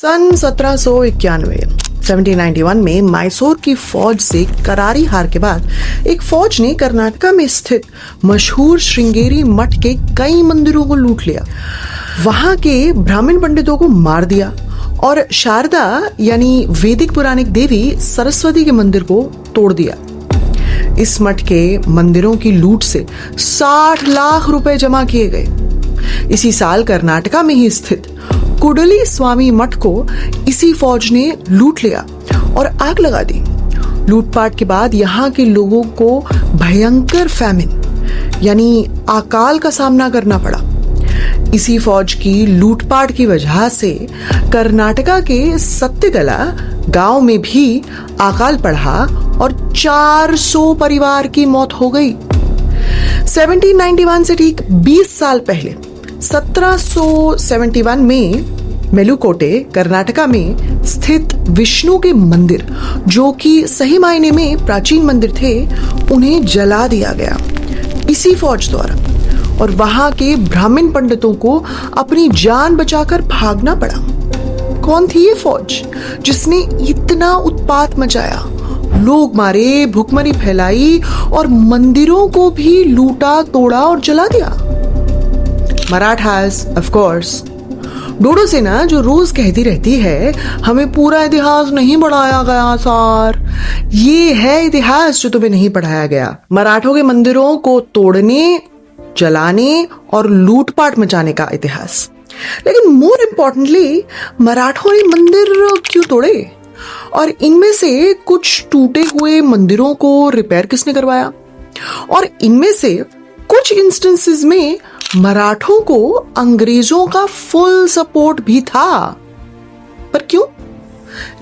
सन 1791 में मैसूर की फौज से करारी हार के बाद एक फौज ने कर्नाटका में स्थित मशहूर श्रृंगेरी मठ के कई मंदिरों को लूट लिया, वहां के ब्राह्मण पंडितों को मार दिया और शारदा यानी वैदिक पुराणिक देवी सरस्वती के मंदिर को तोड़ दिया। इस मठ के मंदिरों की लूट से 60 लाख रुपए जमा किए गए। इसी साल कर्नाटका में ही स्थित कुडली स्वामी मठ को इसी फौज ने लूट लिया और आग लगा दी। लूटपाट के बाद यहाँ के लोगों को भयंकर फैमिन यानी अकाल का सामना करना पड़ा। इसी फौज की लूटपाट की वजह से कर्नाटका के सत्यगला गांव में भी अकाल पड़ा और 400 परिवार की मौत हो गई। 1791 से ठीक 20 साल पहले 1771 में मेलुकोटे कर्नाटका में स्थित विष्णु के मंदिर, जो कि सही मायने में प्राचीन मंदिर थे, उन्हें जला दिया गया इसी फौज द्वारा और वहां के ब्राह्मण पंडितों को अपनी जान बचाकर भागना पड़ा। कौन थी ये फौज जिसने इतना उत्पात मचाया, लोग मारे, भुखमरी फैलाई और मंदिरों को भी लूटा, तोड़ा और जला दिया? Marathas, of course. डोडो सेना जो रोज कहती रहती है हमें पूरा इतिहास नहीं पढ़ाया गया सर, ये है इतिहास जो तुम्हें नहीं पढ़ाया गया। मराठों के मंदिरों को तोड़ने, जलाने और लूटपाट मचाने का इतिहास। लेकिन मोर इम्पोर्टेंटली, मराठों ने मंदिर क्यों तोड़े और इनमें से कुछ टूटे हुए मंदिरों को रिपेयर किसने करवाया? और इनमें से कुछ इंस्टेंसेस में मराठों को अंग्रेजों का फुल सपोर्ट भी था, पर क्यों?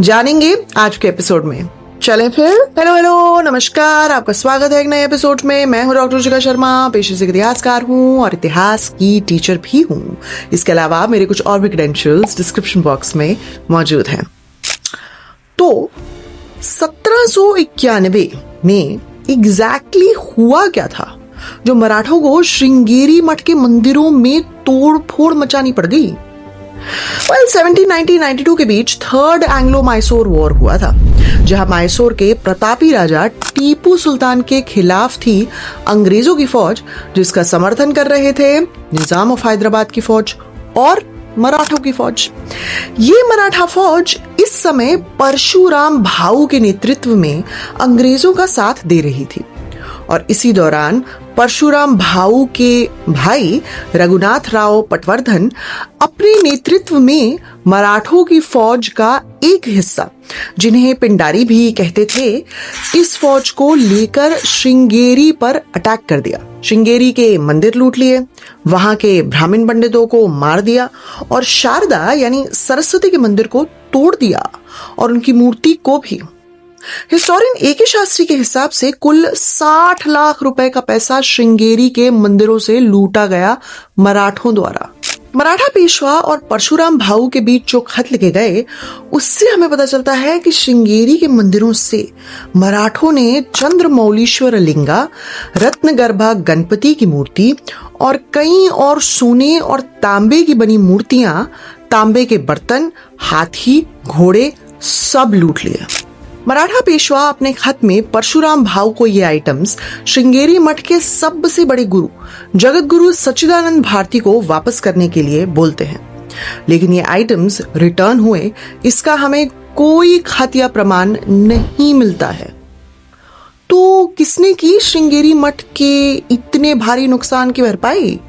जानेंगे आज के एपिसोड में। चलें फिर। हेलो नमस्कार, आपका स्वागत है एक नए एपिसोड में। मैं हूं डॉक्टर रुचिका शर्मा, पेशे से इतिहासकार हूं और इतिहास की टीचर भी हूं। इसके अलावा मेरे कुछ और भी क्रेडेंशियल्स डिस्क्रिप्शन बॉक्स में मौजूद हैं। तो 1791 में एग्जैक्टली हुआ क्या था जो मराठों को श्रृंगेरी मठ के मंदिरों में तोड़ फोड़ मचानी पड़ गई? 1790-92 के बीच थर्ड एंग्लो मैसूर वॉर हुआ था, जहां मैसूर के प्रतापी राजा टीपू सुल्तान के खिलाफ थी अंग्रेजों की फौज, जिसका समर्थन कर रहे थे निजाम ऑफ हैदराबाद की फौज और मराठों की फौज। ये मराठा फौज इस समय परशुराम भाऊ के नेतृत्व में अंग्रेजों का साथ दे रही थी और इसी दौरान परशुराम भाऊ के भाई रघुनाथ राव पटवर्धन अपने नेतृत्व में मराठों की फौज का एक हिस्सा, जिन्हें पिंडारी भी कहते थे, इस फौज को लेकर श्रृंगेरी पर अटैक कर दिया। श्रृंगेरी के मंदिर लूट लिए, वहां के ब्राह्मण पंडितों को मार दिया और शारदा यानी सरस्वती के मंदिर को तोड़ दिया और उनकी मूर्ति को भी। Historian A K. शास्त्री के हिसाब से कुल 60 लाख रुपए का पैसा श्रृंगेरी के मंदिरों से लूटा गया मराठों द्वारा। मराठा पेशवा और परशुराम भाऊ के बीच जो खत लिखे गए, उससे हमें पता चलता है कि श्रृंगेरी के मंदिरों से मराठों ने चंद्रमौलीश्वर लिंगा, रत्नगर्भा गणपति की मूर्ति और कई और सोने और तांबे की बनी मूर्तियां, तांबे के बर्तन, हाथी, घोड़े सब लूट लिए। मराठा पेशवा अपने खत में परशुराम भाऊ को ये आइटम्स श्रृंगेरी मठ के सबसे बड़े गुरु जगत गुरु सच्चिदानंद भारती को वापस करने के लिए बोलते हैं, लेकिन ये आइटम्स रिटर्न हुए, इसका हमें कोई खत या प्रमाण नहीं मिलता है। तो किसने की श्रृंगेरी मठ के इतने भारी नुकसान की भरपाई?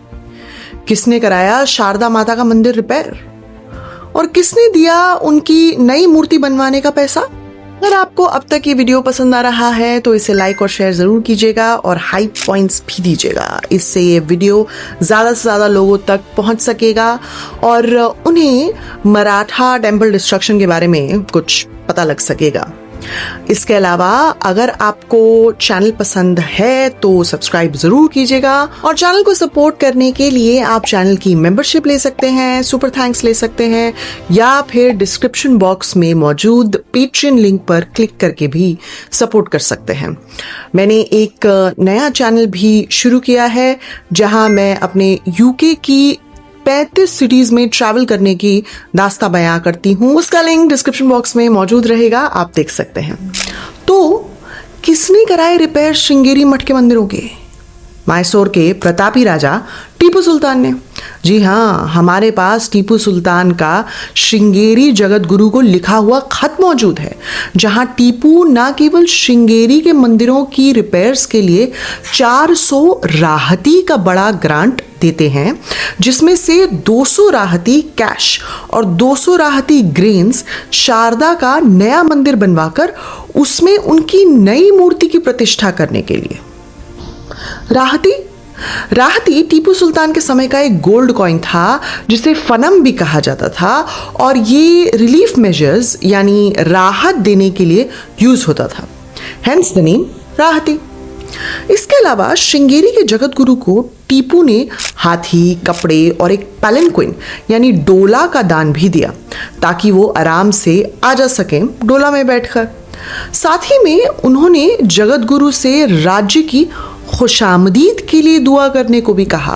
किसने कराया शारदा माता का मंदिर रिपेयर? और किसने दिया उनकी नई मूर्ति बनवाने का पैसा? अगर आपको अब तक ये वीडियो पसंद आ रहा है तो इसे लाइक और शेयर जरूर कीजिएगा और हाइप पॉइंट्स भी दीजिएगा। इससे ये वीडियो ज्यादा से ज्यादा लोगों तक पहुंच सकेगा और उन्हें मराठा टेम्पल डिस्ट्रक्शन के बारे में कुछ पता लग सकेगा। इसके अलावा अगर आपको चैनल पसंद है तो सब्सक्राइब जरूर कीजिएगा और चैनल को सपोर्ट करने के लिए आप चैनल की मेंबरशिप ले सकते हैं, सुपर थैंक्स ले सकते हैं या फिर डिस्क्रिप्शन बॉक्स में मौजूद पेट्रियन लिंक पर क्लिक करके भी सपोर्ट कर सकते हैं। मैंने एक नया चैनल भी शुरू किया है जहां मैं अपने यूके की 35 सिटीज में ट्रैवल करने की दास्ता बयां करती हूं। उसका लिंक डिस्क्रिप्शन बॉक्स में मौजूद रहेगा, आप देख सकते हैं। तो किसने कराए रिपेयर श्रृंगेरी मठ के मंदिरों के? मैसूर के प्रतापी राजा टीपू सुल्तान ने। जी हाँ, हमारे पास टीपू सुल्तान का श्रृंगेरी जगत गुरु को लिखा हुआ खत मौजूद है, जहां टीपू न केवल श्रृंगेरी के मंदिरों की रिपेयर्स के लिए 400 राहती का बड़ा ग्रांट देते हैं, जिसमें से 200 राहती कैश और 200 राहती ग्रेन्स शारदा का नया मंदिर बनवाकर उसमें उनकी नई मूर्ति की प्रतिष्ठा करने के लिए। राहती टीपू सुल्तान के समय का एक गोल्ड कॉइन था, जिसे फनम भी कहा जाता था, और ये रिलीफ मेजर्स यानी राहत देने के लिए यूज होता था, हेंस द नेम राहती। इसके अलावा श्रृंगेरी के जगत गुरु को टीपू ने हाथी, कपड़े और एक पैलेंक्विन यानी डोला का दान भी दिया, ताकि वो आराम से आ जा सकें डोला में बैठकर। साथ ही में उन्होंने जगत गुरु से राज्य की खुशामदीद के लिए दुआ करने को भी कहा,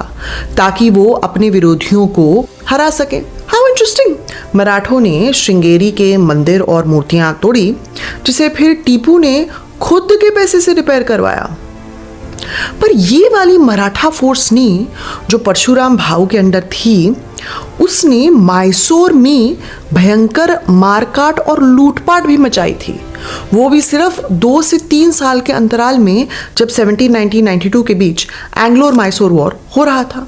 ताकि वो अपने विरोधियों को हरा सके। How interesting. मराठों ने श्रृंगेरी के मंदिर और मूर्तियां तोड़ी, जिसे फिर टीपू ने खुद के पैसे से रिपेयर करवाया। पर ये वाली मराठा फोर्स ने, जो परशुराम भाऊ के अंडर थी, उसने मैसूर में भयंकर मारकाट और लूटपाट भी मचाई थी, वो भी सिर्फ 2 से 3 साल के अंतराल में, जब 1790-92 के बीच एंग्लो और मैसूर वॉर हो रहा था।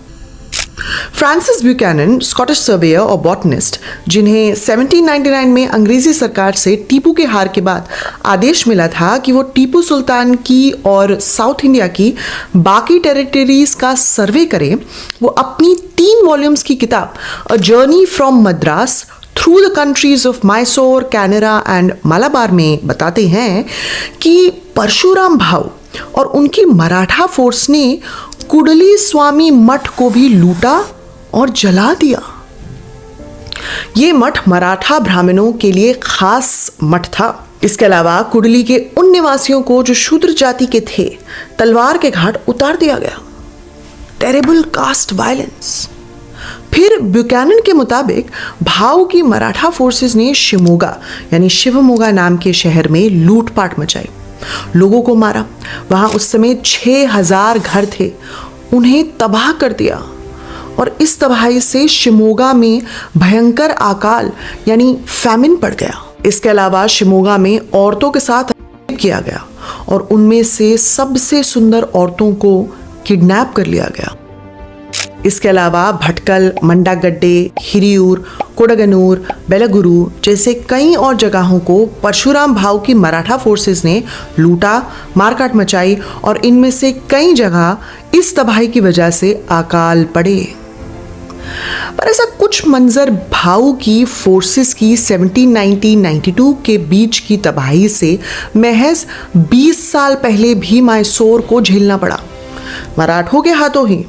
फ्रांसिस ब्यूकैनन, स्कॉटिश सर्वेयर और बॉटनिस्ट, जिन्हें 1799 में अंग्रेजी सरकार से टीपू के हार के बाद आदेश मिला था कि वो टीपू सुल्तान की और साउथ इंडिया की बाकी टेरिटरीज का सर्वे करें, वो अपनी 3 वॉल्यूम्स की किताब a journey from Madras through the countries of Mysore, Canara and Malabar में बताते हैं कि परशुराम भाऊ और उनकी मराठा फोर्स ने कुडली स्वामी मठ को भी लूटा और जला दिया। ये मठ मराठा ब्राह्मणों के लिए खास मठ था। इसके अलावा कुडली के उन निवासियों को जो शूद्र जाति के थे, तलवार के घाट उतार दिया गया। Terrible caste violence. फिर ब्यूकैनन के मुताबिक भाऊ की मराठा फोर्सेस ने शिमोगा यानी शिवमोगा नाम के शहर में लूटपाट मचाई, लोगों को मारा। वहां उस समय 6000 घर थे, उन्हें तबाह कर दिया। और इस तबाही से शिमोगा में भयंकर अकाल यानी फैमिन पड़ गया। इसके अलावा शिमोगा में औरतों के साथ किया गया और उनमें से सबसे सुंदर औरतों को किडनैप कर लिया गया। इसके अलावा भटकल, मंडागड्डे, हिरियूर, कोडगनूर, बेलागुरु जैसे कई और जगहों को परशुराम भाऊ की मराठा फोर्सेस ने लूटा, मारकाट मचाई और इनमें से कई जगह इस तबाही की वजह से अकाल पड़े। पर ऐसा कुछ मंजर भाऊ की फोर्सेस की 1790-92 के बीच की तबाही से महज 20 साल पहले भी मैसूर को झेलना पड़ा, मराठों के हाथों ही।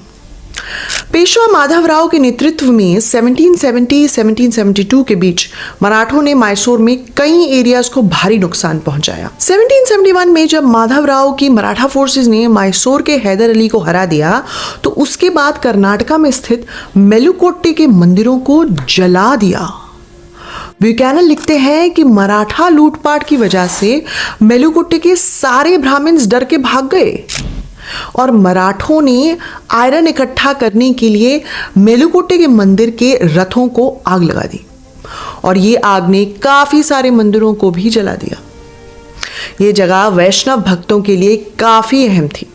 पेशवा माधवराव के नेतृत्व में 1770-1772 के बीच मराठों ने मैसूर में कई एरियाज को भारी नुकसान पहुंचाया। 1771 में जब माधवराव की मराठा फोर्सेस ने मैसूर के हैदर अली को हरा दिया, तो उसके बाद कर्नाटका में स्थित मेलुकोट्टे के मंदिरों को जला दिया। ब्यूकैनन लिखते हैं कि मराठा लूटपाट की वजह से मेलुकोट्टे के सारे ब्राह्मण्स डर के भाग गए और मराठों ने आयरन इकट्ठा करने के लिए मेलुकोट्टे के मंदिर के रथों को आग लगा दी और ये आग ने काफी सारे मंदिरों को भी जला दिया। ये जगह वैष्णव भक्तों के लिए काफी अहम थी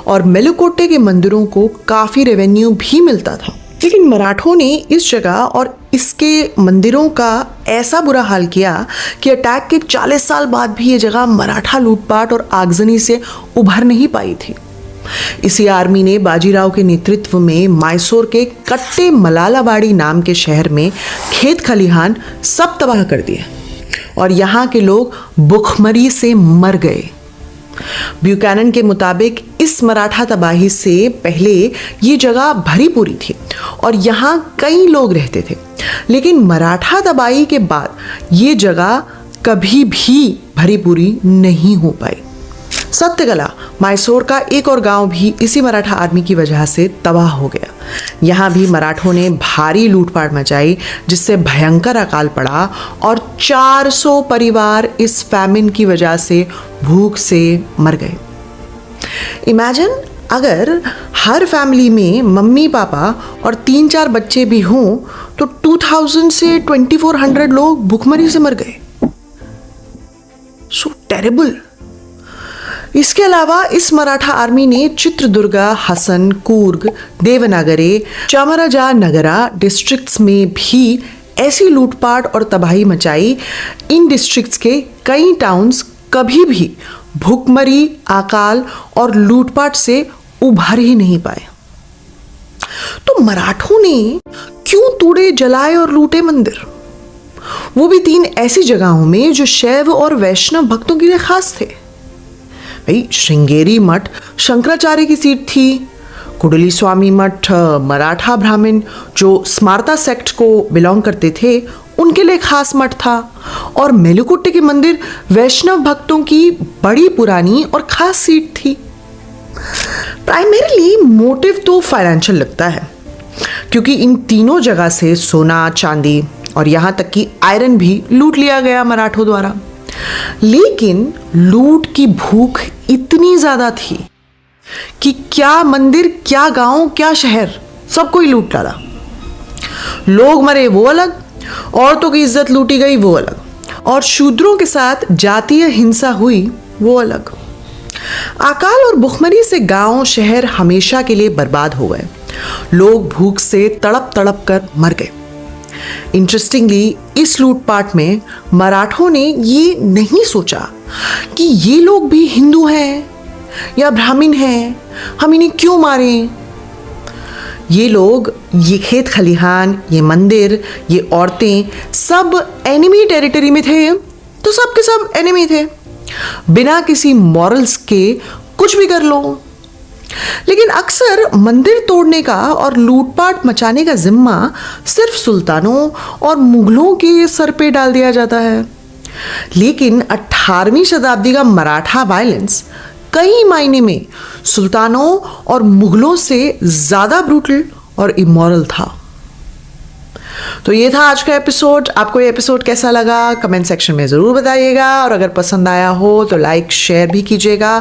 और मेलुकोट्टे के मंदिरों को काफी रेवेन्यू भी मिलता था। लेकिन मराठों ने इस जगह और इसके मंदिरों का ऐसा बुरा हाल किया कि अटैक के 40 साल बाद भी ये जगह मराठा लूटपाट और आगजनी से उभर नहीं पाई थी। इसी आर्मी ने बाजीराव के नेतृत्व में मैसूर के कट्टे मलालाबाड़ी नाम के शहर में खेत खलिहान सब तबाह कर दिए और यहाँ के लोग भुखमरी से मर गए। ब्यूकैनन के मुताबिक इस मराठा तबाही से पहले ये जगह भरी पूरी थी और यहाँ कई लोग रहते थे, लेकिन मराठा तबाही के बाद ये जगह कभी भी भरी पूरी नहीं हो पाई। सत्यगला मैसूर का एक और गांव भी इसी मराठा आर्मी की वजह से तबाह हो गया। यहाँ भी मराठों ने भारी लूटपाट मचाई, जिससे भयंकर अकाल पड़ा और 400 परिवार इस फैमिन की वजह से भूख से मर गए। इमेजिन अगर हर फैमिली में मम्मी पापा और 3-4 बच्चे भी हों तो 2000 से 2400 लोग भूखमरी से मर गए। So terrible. इसके अलावा इस मराठा आर्मी ने चित्रदुर्गा, हसन, कूर्ग, देवनागरे, चामराजानगरा डिस्ट्रिक्ट्स में भी ऐसी लूटपाट और तबाही मचाई। इन डिस्ट्रिक्ट्स के कई टाउन्स कभी भी भूखमरी, अकाल और लूटपाट से उभर ही नहीं पाए। तो मराठों ने क्यों तोड़े, जलाए और लूटे मंदिर? वो भी 3 ऐसी जगहों में जो शैव और वैष्णव भक्तों के लिए खास थे। भाई, श्रृंगेरी मठ शंकराचार्य की सीट थी। कुडली स्वामी मठ मराठा ब्राह्मण जो स्मार्ता सेक्ट को बिलोंग करते थे उनके लिए खास मठ था। और मेलुकुट्टे के मंदिर वैष्णव भक्तों की बड़ी पुरानी और खास सीट थी। प्राइमरीली मोटिव तो फाइनेंशियल लगता है, क्योंकि इन तीनों जगह से सोना, चांदी और यहां तक कि आयरन भी लूट लिया गया मराठों द्वारा। लेकिन लूट की भूख इतनी ज्यादा थी कि क्या मंदिर, क्या गांव, क्या शहर, सब कोई लूट डाला। लोग मरे वो अलग, औरतों की इज्जत लूटी गई वो अलग, और शूद्रों के साथ जातीय हिंसा हुई वो अलग। अकाल और भुखमरी से गांव, शहर हमेशा के लिए बर्बाद हो गए। लोग भूख से तड़प तड़प कर मर गए। इंटरेस्टिंगली, इस लूटपाट में मराठों ने ये नहीं सोचा कि ये लोग भी हिंदू हैं या ब्राह्मण हैं, हम इन्हें क्यों मारें। ये लोग, ये खेत खलिहान, ये मंदिर, ये औरतें सब एनिमी टेरिटरी में थे, तो सब के सब एनिमी थे। बिना किसी मॉरल्स के कुछ भी कर लो। लेकिन अक्सर मंदिर तोड़ने का और लूटपाट मचाने का जिम्मा सिर्फ सुल्तानों और मुगलों के सर पे डाल दिया जाता है। लेकिन 18वीं शताब्दी का मराठा वायलेंस कई मायने में सुल्तानों और मुगलों से ज्यादा ब्रूटल और इमोरल था। तो ये था आज का एपिसोड। आपको ये एपिसोड कैसा लगा कमेंट सेक्शन में ज़रूर बताइएगा, और अगर पसंद आया हो तो लाइक, शेयर भी कीजिएगा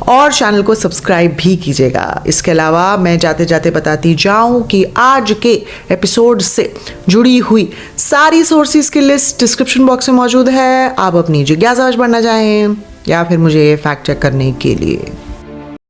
और चैनल को सब्सक्राइब भी कीजिएगा। इसके अलावा मैं जाते जाते बताती जाऊं कि आज के एपिसोड से जुड़ी हुई सारी सोर्सेज की लिस्ट डिस्क्रिप्शन बॉक्स में मौजूद है। आप अपनी जिज्ञासा बढ़ना चाहें या फिर मुझे फैक्ट चेक करने के लिए